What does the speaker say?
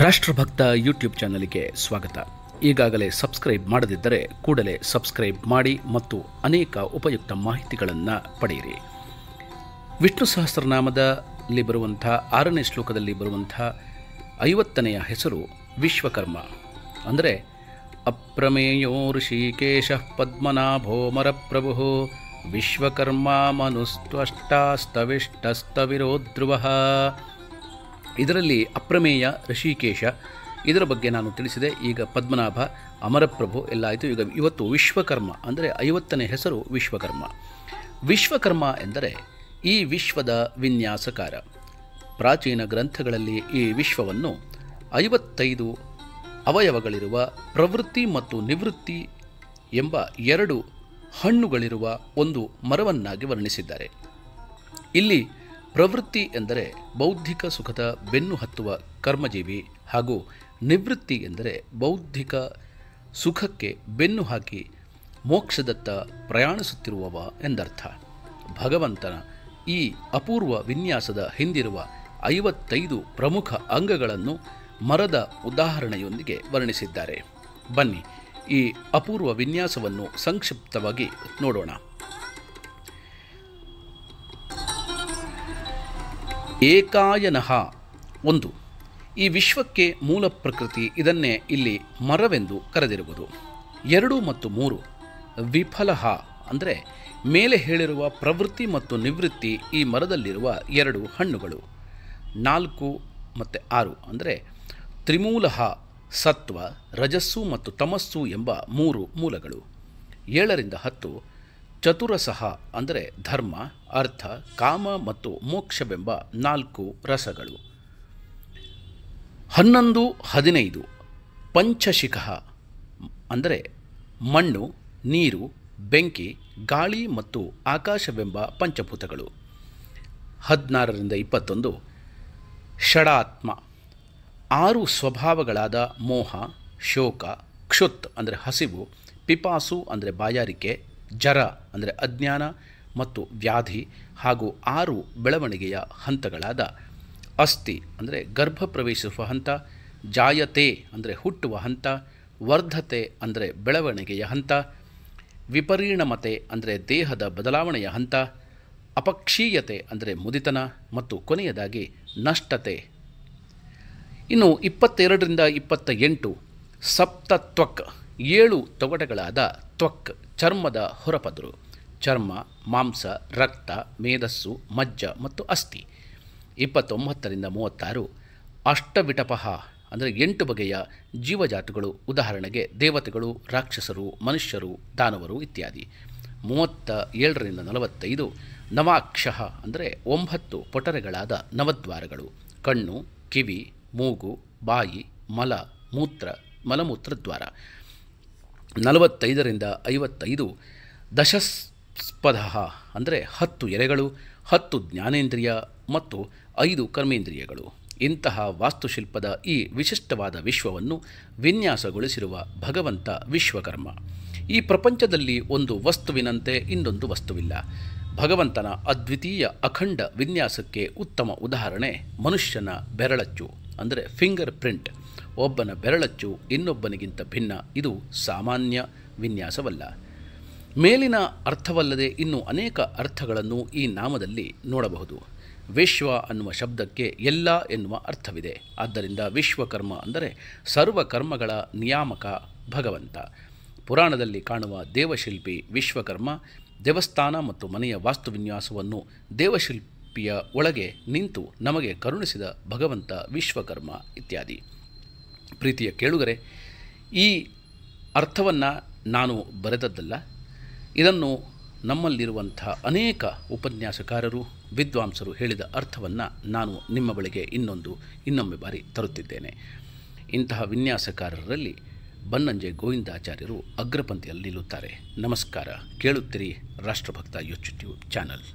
ರಾಷ್ಟ್ರಭಕ್ತ YouTube ಚಾನಲ್ಗೆ ಸ್ವಾಗತ. ಈಗಾಗಲೇ ಸಬ್ಸ್ಕ್ರೈಬ್ ಮಾಡದಿದ್ದರೆ ಕೂಡಲೇ ಸಬ್ಸ್ಕ್ರೈಬ್ ಮಾಡಿ ಮತ್ತು ಅನೇಕ ಉಪಯುಕ್ತ ಮಾಹಿತಿಗಳನ್ನು ಪಡೆಯಿರಿ. ವಿಷ್ಣು ಸಹಸ್ರನಾಮದಲ್ಲಿ ಬರುವಂಥ 6ನೇ ಶ್ಲೋಕದಲ್ಲಿ ಬರುವಂಥ 50ನೆಯ ಹೆಸರು ವಿಶ್ವಕರ್ಮ. ಅಂದರೆ ಅಪ್ರಮೇಯೋ ಋಷಿಕೇಶ ಪದ್ಮನಾಭೋ ಮರಪ್ರಭು ವಿಶ್ವಕರ್ಮ ಮನುಸ್ತ್ವಷ್ಟಾಸ್ತವಿಷ್ಟಸ್ತವಿರೋ ಧ್ರುವಃ. ಇದರಲ್ಲಿ ಅಪ್ರಮೇಯ, ಋಷಿಕೇಶ ಇದರ ಬಗ್ಗೆ ನಾನು ತಿಳಿಸಿದೆ. ಈಗ ಪದ್ಮನಾಭ, ಅಮರಪ್ರಭು ಎಲ್ಲ ಆಯಿತು. ಇವತ್ತು ವಿಶ್ವಕರ್ಮ ಅಂದರೆ 50ನೇ ಹೆಸರು ವಿಶ್ವಕರ್ಮ. ವಿಶ್ವಕರ್ಮ ಎಂದರೆ ಈ ವಿಶ್ವದ ವಿನ್ಯಾಸಕಾರ. ಪ್ರಾಚೀನ ಗ್ರಂಥಗಳಲ್ಲಿ ಈ ವಿಶ್ವವನ್ನು 55 ಅವಯವಗಳಿರುವ ಪ್ರವೃತ್ತಿ ಮತ್ತು ನಿವೃತ್ತಿ ಎಂಬ 2 ಹಣ್ಣುಗಳಿರುವ ಒಂದು ಮರವನ್ನಾಗಿ ವರ್ಣಿಸಿದ್ದಾರೆ. ಇಲ್ಲಿ ಪ್ರವೃತ್ತಿ ಎಂದರೆ ಬೌದ್ಧಿಕ ಸುಖದ ಬೆನ್ನು ಹತ್ತುವ ಕರ್ಮಜೀವಿ ಹಾಗೂ ನಿವೃತ್ತಿ ಎಂದರೆ ಬೌದ್ಧಿಕ ಸುಖಕ್ಕೆ ಬೆನ್ನು ಹಾಕಿ ಮೋಕ್ಷದತ್ತ ಪ್ರಯಾಣಿಸುತ್ತಿರುವವ ಎಂದರ್ಥ. ಭಗವಂತನ ಈ ಅಪೂರ್ವ ವಿನ್ಯಾಸದ ಹಿಂದಿರುವ 55 ಪ್ರಮುಖ ಅಂಗಗಳನ್ನು ಮರದ ಉದಾಹರಣೆಯೊಂದಿಗೆ ವರ್ಣಿಸಿದ್ದಾರೆ. ಬನ್ನಿ ಈ ಅಪೂರ್ವ ವಿನ್ಯಾಸವನ್ನು ಸಂಕ್ಷಿಪ್ತವಾಗಿ ನೋಡೋಣ. ಏಕಾಯನಃ 1. ಈ ವಿಶ್ವಕ್ಕೆ ಮೂಲ ಪ್ರಕೃತಿ, ಇದನ್ನೇ ಇಲ್ಲಿ ಮರವೆಂದು ಕರೆದಿರುವುದು. 2 ಮತ್ತು 3 ವಿಫಲಃ ಅಂದರೆ ಮೇಲೆ ಹೇಳಿರುವ ಪ್ರವೃತ್ತಿ ಮತ್ತು ನಿವೃತ್ತಿ ಈ ಮರದಲ್ಲಿರುವ 2 ಹಣ್ಣುಗಳು. 4 ಮತ್ತು 6 ಅಂದರೆ ತ್ರಿಮೂಲಃ ಸತ್ವ, ರಜಸ್ಸು ಮತ್ತು ತಮಸ್ಸು ಎಂಬ 3 ಮೂಲಗಳು. 7 ರಿಂದ 10 ಚತುರಸಃ ಅಂದರೆ ಧರ್ಮ, ಅರ್ಥ, ಕಾಮ ಮತ್ತು ಮೋಕ್ಷವೆಂಬ 4 ರಸಗಳು. 11, 15 ಪಂಚಶಿಖಃ ಅಂದರೆ ಮಣ್ಣು, ನೀರು, ಬೆಂಕಿ, ಗಾಳಿ ಮತ್ತು ಆಕಾಶವೆಂಬ ಪಂಚಭೂತಗಳು. 16 ರಿಂದ 21 ಷಡಾತ್ಮ 6 ಸ್ವಭಾವಗಳಾದ ಮೋಹ, ಶೋಕ, ಕ್ಷುತ್ ಅಂದರೆ ಹಸಿವು, ಪಿಪಾಸು ಅಂದರೆ ಬಾಯಾರಿಕೆ, ಜರ ಅಂದರೆ ಅಜ್ಞಾನ ಮತ್ತು ವ್ಯಾಧಿ ಹಾಗೂ 6 ಬೆಳವಣಿಗೆಯ ಹಂತಗಳಾದ ಅಸ್ಥಿ ಅಂದರೆ ಗರ್ಭ ಪ್ರವೇಶಿಸುವ ಹಂತ, ಜಾಯತೆ ಅಂದರೆ ಹುಟ್ಟುವ ಹಂತ, ವರ್ಧತೆ ಅಂದರೆ ಬೆಳವಣಿಗೆಯ ಹಂತ, ವಿಪರಿಣಮತೆ ಅಂದರೆ ದೇಹದ ಬದಲಾವಣೆಯ ಹಂತ, ಅಪಕ್ಷೀಯತೆ ಅಂದರೆ ಮುದಿತನ ಮತ್ತು ಕೊನೆಯದಾಗಿ ನಷ್ಟತೆ. ಇನ್ನು 22 ರಿಂದ 28 ಸಪ್ತತ್ವಕ್ 7 ತೊಗಟೆಗಳಾದ ತ್ವಕ್ ಚರ್ಮದ ಹೊರಪದರು, ಚರ್ಮ, ಮಾಂಸ, ರಕ್ತ, ಮೇಧಸ್ಸು, ಮಜ್ಜ ಮತ್ತು ಅಸ್ಥಿ. 29 ರಿಂದ 36 ಅಷ್ಟವಿಟಪಃ ಅಂದರೆ 8 ಬಗೆಯ ಜೀವಜಾತುಗಳು, ಉದಾಹರಣೆಗೆ ದೇವತೆಗಳು, ರಾಕ್ಷಸರು, ಮನುಷ್ಯರು, ದಾನವರು ಇತ್ಯಾದಿ. 37 ರಿಂದ 45 ನವಾಕ್ಷಃ ಅಂದರೆ 9 ಪೊಟರೆಗಳಾದ ನವದ್ವಾರಗಳು, ಕಣ್ಣು, ಕಿವಿ, ಮೂಗು, ಬಾಯಿ, ಮಲಮೂತ್ರದ್ವಾರ. 45 ರಿಂದ 55 ದಶಸ್ಪದಃ ಅಂದರೆ 10 ಎಲೆಗಳು, 10 ಜ್ಞಾನೇಂದ್ರಿಯ ಮತ್ತು 5 ಕರ್ಮೇಂದ್ರಿಯಗಳು. ಇಂತಹ ವಾಸ್ತುಶಿಲ್ಪದ ಈ ವಿಶಿಷ್ಟವಾದ ವಿಶ್ವವನ್ನು ವಿನ್ಯಾಸಗೊಳಿಸಿರುವ ಭಗವಂತ ವಿಶ್ವಕರ್ಮ. ಈ ಪ್ರಪಂಚದಲ್ಲಿ ಒಂದು ವಸ್ತುವಿನಂತೆ ಇನ್ನೊಂದು ವಸ್ತುವಿಲ್ಲ. ಭಗವಂತನ ಅದ್ವಿತೀಯ ಅಖಂಡ ವಿನ್ಯಾಸಕ್ಕೆ ಉತ್ತಮ ಉದಾಹರಣೆ ಮನುಷ್ಯನ ಬೆರಳಚ್ಚು ಅಂದರೆ ಫಿಂಗರ್ ಪ್ರಿಂಟ್. ಒಬ್ಬನ ಬೆರಳಚ್ಚು ಇನ್ನೊಬ್ಬನಿಗಿಂತ ಭಿನ್ನ. ಇದು ಸಾಮಾನ್ಯ ವಿನ್ಯಾಸವಲ್ಲ. ಮೇಲಿನ ಅರ್ಥವಲ್ಲದೆ ಇನ್ನೂ ಅನೇಕ ಅರ್ಥಗಳನ್ನು ಈ ನಾಮದಲ್ಲಿ ನೋಡಬಹುದು. ವಿಶ್ವ ಅನ್ನುವ ಶಬ್ದಕ್ಕೆ ಎಲ್ಲ ಎನ್ನುವ ಅರ್ಥವಿದೆ. ಆದ್ದರಿಂದ ವಿಶ್ವಕರ್ಮ ಅಂದರೆ ಸರ್ವಕರ್ಮಗಳ ನಿಯಾಮಕ ಭಗವಂತ. ಪುರಾಣದಲ್ಲಿ ಕಾಣುವ ದೇವಶಿಲ್ಪಿ ವಿಶ್ವಕರ್ಮ ದೇವಸ್ಥಾನ ಮತ್ತು ಮನೆಯ ವಾಸ್ತುವಿನ್ಯಾಸವನ್ನು ದೇವಶಿಲ್ಪಿಯ ಒಳಗೆ ನಿಂತು ನಮಗೆ ಕರುಣಿಸಿದ ಭಗವಂತ ವಿಶ್ವಕರ್ಮ ಇತ್ಯಾದಿ. ಪ್ರೀತಿಯ ಕೇಳುಗರೆ, ಈ ಅರ್ಥವನ್ನು ನಾನು ಬರೆದದ್ದಲ್ಲ. ಇದನ್ನು ನಮ್ಮಲ್ಲಿರುವಂಥ ಅನೇಕ ಉಪನ್ಯಾಸಕಾರರು, ವಿದ್ವಾಂಸರು ಹೇಳಿದ ಅರ್ಥವನ್ನು ನಾನು ನಿಮ್ಮ ಬಳಿಗೆ ಇನ್ನೊಮ್ಮೆ ಬಾರಿ ತರುತ್ತಿದ್ದೇನೆ. ಇಂತಹ ವಿನ್ಯಾಸಕಾರರಲ್ಲಿ ಬನ್ನಂಜೆ ಗೋವಿಂದಾಚಾರ್ಯರು ಅಗ್ರಪಂಕ್ತಿಯಲ್ಲಿ ನಿಲ್ಲುತ್ತಾರೆ. ನಮಸ್ಕಾರ. ಕೇಳುತ್ತೀರಿ ರಾಷ್ಟ್ರಭಕ್ತ ಯೂಟ್ಯೂಬ್ ಚಾನಲ್.